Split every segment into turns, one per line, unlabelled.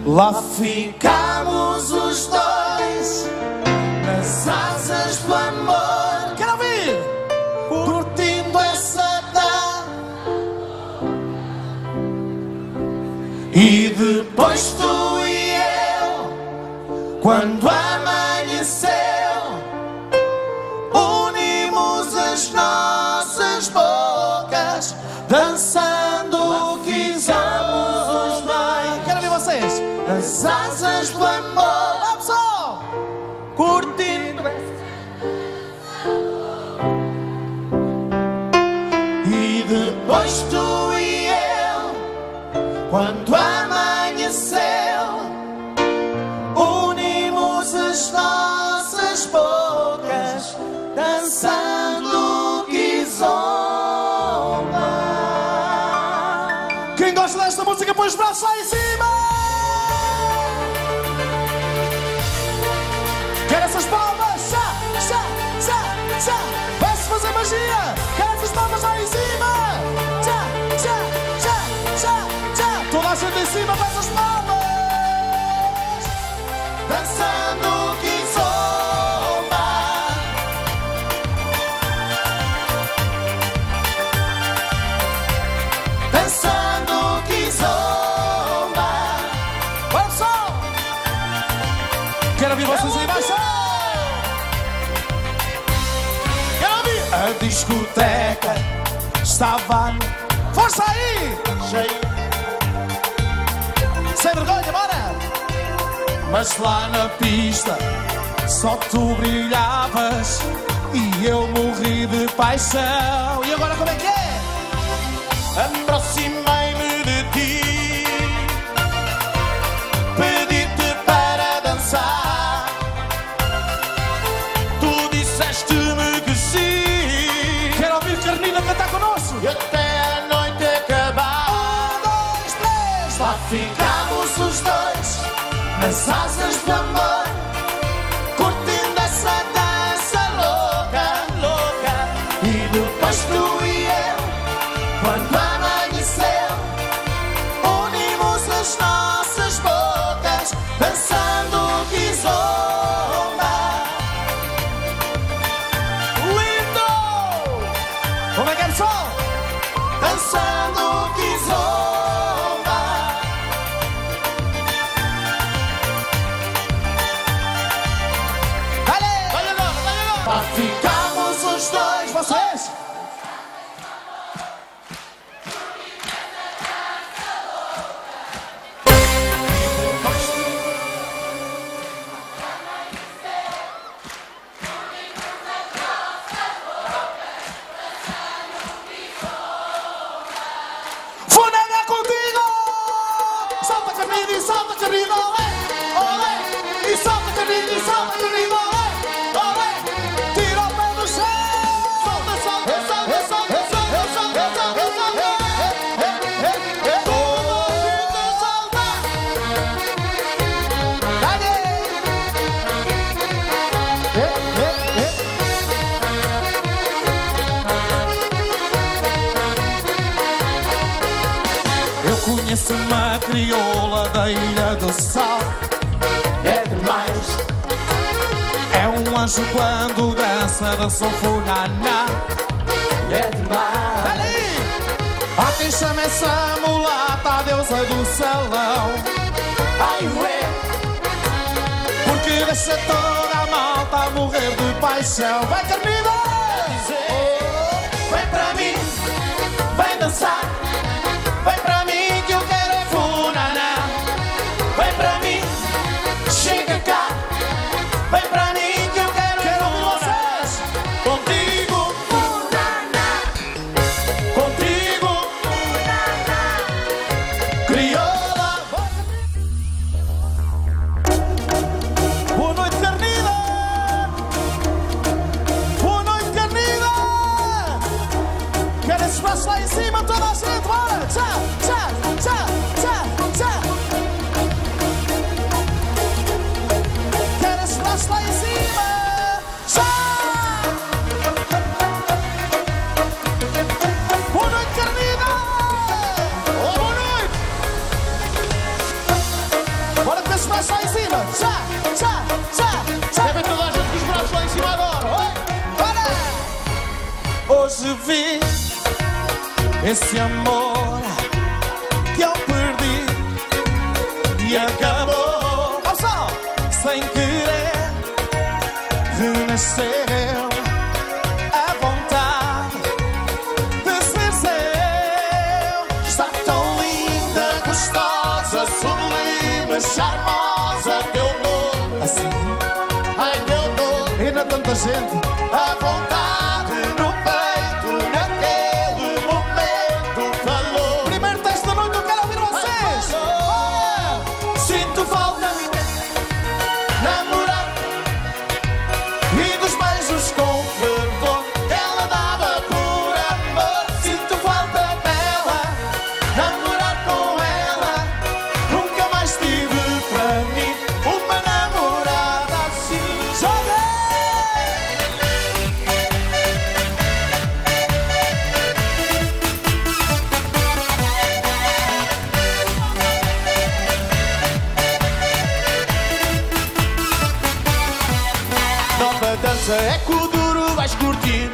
Lá ficamos os dois, nas asas do amor. Quero ouvir! Curtindo essa tarde. E depois tu e eu, quando amanheceu, unimos as nossas bocas, dançando o que quisamos os dois. Quero ouvir vocês! As asas do amor. Vamos só! Curtindo e depois tu e eu, quando amanheceu, unimos as nossas bocas, dançando kizomba. Quem gosta desta música põe os braços lá em cima. Quer essas palmas? Já! Vai-se fazer magia! Quer essas palmas lá em cima? Já! Toda a gente em cima, faz as palmas! Dançando kizomba. Dançando kizomba. Olha só! Quero ouvir vocês aí embaixo! A discoteca estava no... Força aí! Cheio. Sem vergonha, bora! Mas lá na pista só tu brilhavas e eu morri de paixão. E agora como é que é? Aproximei-me de ti, pedi-te para dançar. Tu disseste-me que sim. Quero ouvir Carmina cantar connosco. E até a noite acabar. 1, 2, 3. Lá ficamos os dois, nas asas do amor, curtindo essa dança louca, louca. E depois tu e eu, quando amanheceu, unimos as nossas bocas, dançando kizomba. Lindo! Como é que é, pessoal? Dançando kizomba. Vai agora! Lá ficamos os dois, vocês! Funega contigo! Salta Carmina e salta Carmina, olé! Olé! E salta Carmina e salta Carmina, olé! Olé! Tira o pé do chão! Salta, salta, salta, salta, salta, salta, salta, salta! Todo mundo salta! Dale! Eu conheço uma crioula da Ilha do Sal. É demais. É um anjo quando dança, dança um funaná. É demais. Dali! Há quem chama essa mulata a deusa do salão. Ai, ué! Porque deixa toda a malta a morrer de paixão. Vai, Carmina! Vem para mim, vem dançar. Vem para mim que eu quero é funaná. Vem para mim, chega cá. Vem para mim que eu quero é funaná. Contigo, funaná. Contigo, funaná. Crioula. Boa noite, Carmina. Boa noite, Carmina. Quero esse espaço lá em cima, toda a gente, bora! Tchau, tchau, tchau, tchau, tchau! Quero esse espaço lá em cima! Tchau! Boa noite, Carmina! hoje vi esse amor que eu perdi e acabou ao sol sem querer renascer. A vontade de ser seu está tão linda, gostosa, sublime, charmosa. Teu nome assim, ai meu nome, ainda tanta gente. A vontade no peito, naquele momento falou. Primeiro texto da noite, eu quero ouvir vocês. Sinto falta namorar e dos beijos com fervor ela dava por amor. Sinto falta dela, namorar com ela. Nunca mais tive para mim uma namorada assim. Joga! Nova dança é que o duro vais curtir,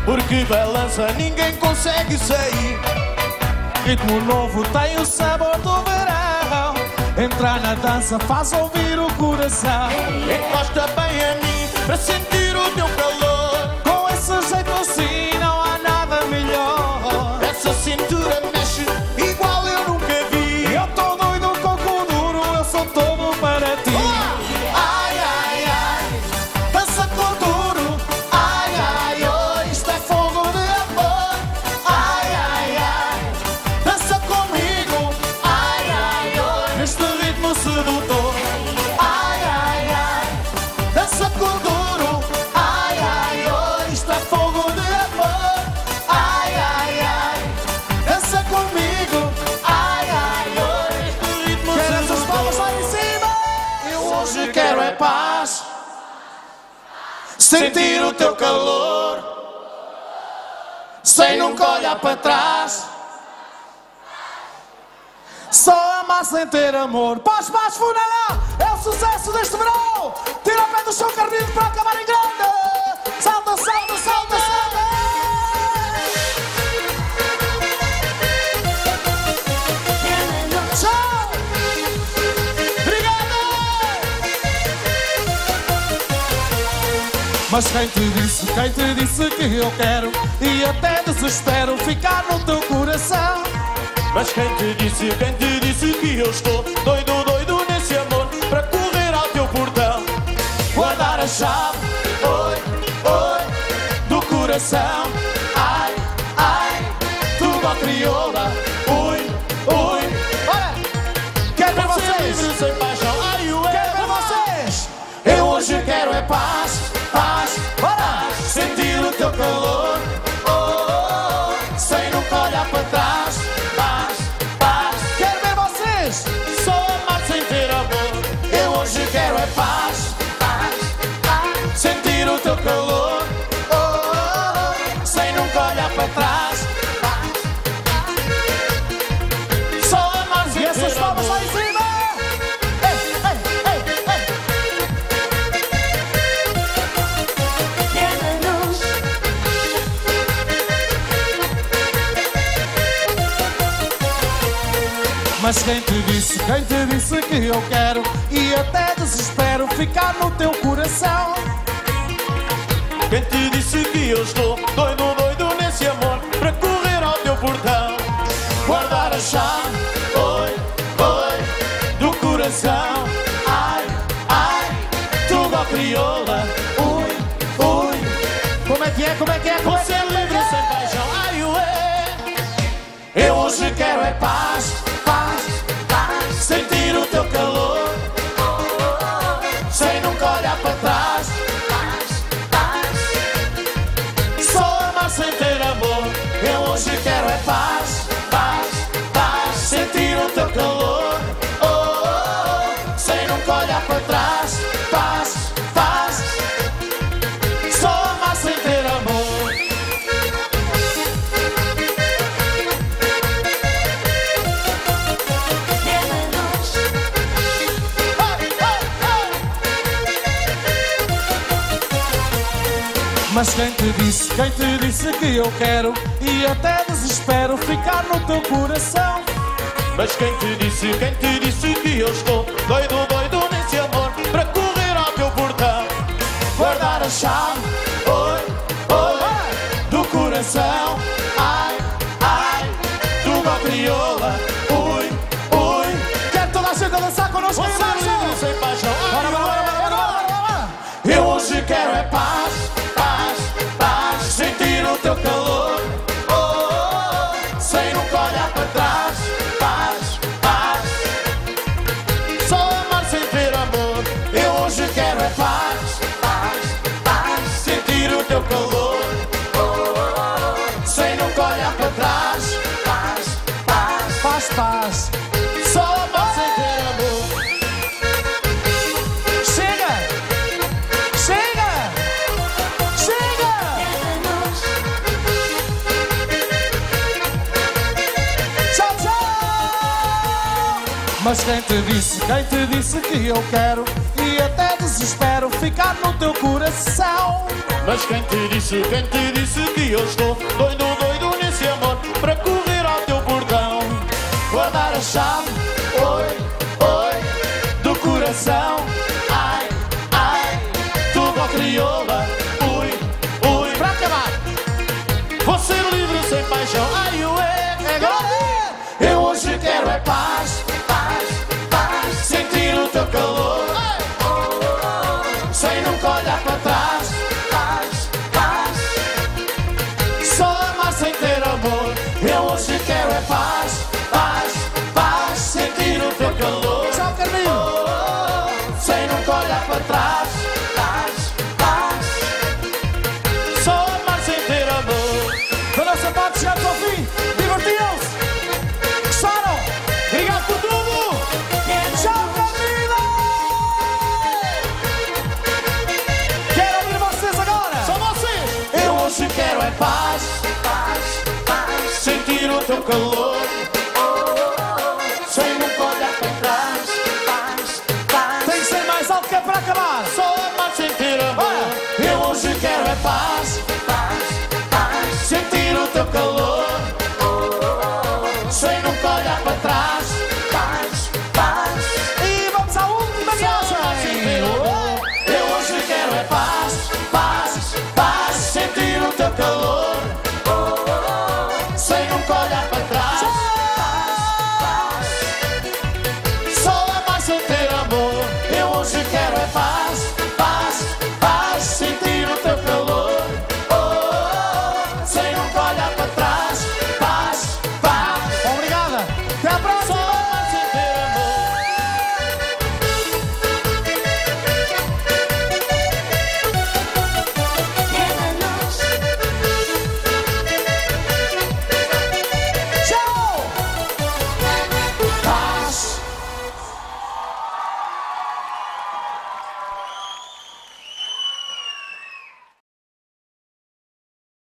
porque balança ninguém consegue sair. Ritmo novo tem o sabor do verão, entrar na dança faz ouvir o coração. Encosta bem a mim para sentir o teu calor, com esse jeito assim não há nada melhor. Essa cintura mexe igual eu nunca vi. Eu tô doido com o duro, eu sou todo para ti. Ai, ai, ai, dança com duro. Ai, ai, oh, isto é fogo de amor. Ai, ai, ai, dança comigo. Ai, ai, oh, neste ritmo sedutor. Ai, ai, ai, dança com duro. Ai, ai, oh, isto é fogo de amor. Ai, ai, ai, dança comigo. Ai, ai, oh, neste ritmo sedutor. Quero essas palmas lá em cima. Eu hoje quero é paz, sentir o teu calor, sem nunca olhar para trás. Só amar sem ter amor. Paz, paz, funeral, é o sucesso deste verão. Tira o pé do chão, Carlinhos, para acabar em grande. Salta, salta, salta, salta. Tchau. Obrigado. Mas quem te disse que eu quero e até desespero ficar no teu coração? Mas quem te disse que eu estou doido, doido nesse amor para correr ao teu portão, guardar a chave, oi, oi, do coração. Ai, ai, tudo a crioula, ui, ui. Olha, quero ver vocês sem paixão, ai, quero ver vocês. Eu hoje quero é paz, paz, paz, sentir o teu calor, oh, oh, oh, sem nunca olhar para trás. Paz, paz, quero ver vocês. Só amar sem ter amor. Eu hoje quero é paz, paz, paz, sentir o teu calor, oh, oh, oh, sem nunca olhar para trás. Só amar sem ter amor. E essas palmas lá em cima. Mas quem te disse que eu quero e até desespero ficar no teu coração? Quem te disse que eu estou doido, doido nesse amor para correr ao teu portão, guardar a chave, oi, oi, do coração. Ai, ai, tudo a crioula, ui, ui. Como é que é, como é que é? Como é que é? Livre sem paixão, ai, ué. Eu hoje quero é paz, paz, paz, sentir o teu calor, sem nunca olhar para trás. Paz, paz, só amar sem ter amor. Eu hoje quero é paz, paz, paz, sentir o teu calor, oh, oh, oh, sem nunca olhar para trás. Paz, paz, só amar sem ter amor. Mas quem te disse que eu quero e até desespero ficar no teu coração?
Mas quem te disse que eu estou doido, doido nesse amor para correr ao teu portão?
Guardar a chave, oi, oi, do coração. Ai, ai, do mal crioula. Ui, ui. Quero toda a gente a dançar connosco.
Você livre sem paixão.
Bora, bora, bora, bora, bora, bora. Eu hoje quero é paz, paz, paz. Sentir o teu calor, oh, oh, oh. Sem nunca olhar para trás. Paz, paz.
Só amar sem ter amor.
Eu hoje quero é paz, paz, paz. Sentir o teu calor, oh, oh, oh. Sem nunca olhar para trás. Paz, paz, paz, paz.
Só amar sem ter amor.
Chega! Chega! Chega! Tchau, tchau! Mas quem te disse que eu quero e até desespero ficar no teu coração?
Mas quem te disse que eu estou doido, doido nesse amor para correr ao teu portão?
Guardar a chave, oi, oi, do coração. Ai, ai, tudo ao crioula. Ui, ui. Para acabar,
Vou ser livre sem paixão. Ai, ué,
agora eu hoje quero é paz, paz, paz. Sentir o teu calor, oh, oh, oh. Sem nunca olhar para trás. Paz, paz. Só amar sem ter amor. Eu hoje quero é paz, paz, paz. Sentir o teu calor. Tchau, Carminho. Oh, oh, oh. Sem nunca olhar para trás. Paz, paz.
Só amar sem ter amor.
Da nossa parte chegamos ao fim. Divertiram-se? Gostaram? Obrigado por tudo. Tchau, Carminho. Quero ouvir vocês agora.
Só vocês.
Eu hoje quero é paz, paz, paz.
Sentir o teu calor.